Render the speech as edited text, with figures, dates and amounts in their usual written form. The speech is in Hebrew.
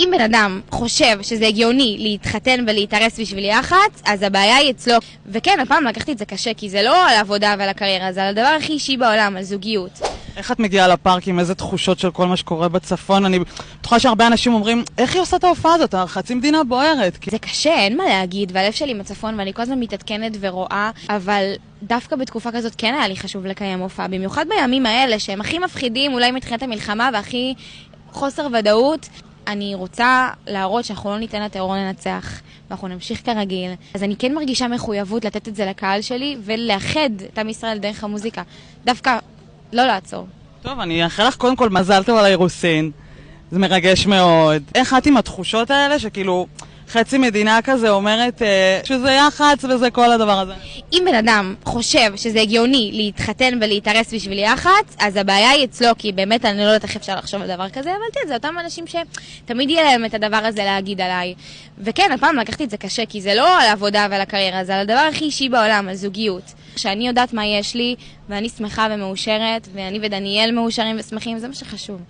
אם בן אדם חושב שזה הגיוני להתחתן ולהתארס בשביל יח"צ, אז הבעיה היא אצלו. וכן, הפעם לקחתי את זה קשה, כי זה לא על העבודה ועל הקריירה, זה על הדבר הכי אישי בעולם, על זוגיות. איך את מגיעה לפארק עם איזה תחושות של כל מה שקורה בצפון? אני בטוחה שהרבה אנשים אומרים, איך היא עושה את ההופעה הזאת? חצי מדינה בוערת. זה קשה, אין מה להגיד, והלב שלי עם הצפון, ואני כל הזמן מתעדכנת ורואה, אבל דווקא בתקופה כזאת כן היה לי חשוב לקיים הופעה, במיוחד בימים האלה שהם הכי מפחידים, אולי מתחילת המלחמה והכי חוסר ודאות. אני רוצה להראות שאנחנו לא ניתן לטרור לנצח, ואנחנו נמשיך כרגיל. אז אני כן מרגישה מחויבות לתת את זה לקהל שלי, ולאחד את עם ישראל דרך המוזיקה. דווקא לא לעצור. טוב, אני אאחל לך קודם כל מזל טוב על האירוסין. זה מרגש מאוד. איך את עם התחושות האלה שכאילו חצי מדינה כזה אומרת שזה יח"צ וזה כל הדבר הזה? אם בן אדם חושב שזה הגיוני להתחתן ולהתארס בשביל יח"צ, אז הבעיה היא אצלו, כי באמת אני לא יודעת איך אפשר לחשוב על דבר כזה, אבל תראה, זה אותם אנשים שתמיד יהיה להם את הדבר הזה להגיד עליי. וכן, הפעם לקחתי את זה קשה, כי זה לא על העבודה ועל הקריירה, זה על הדבר הכי אישי בעולם, על זוגיות. שאני יודעת מה יש לי, ואני שמחה ומאושרת, ואני ודניאל מאושרים ושמחים, זה מה שחשוב.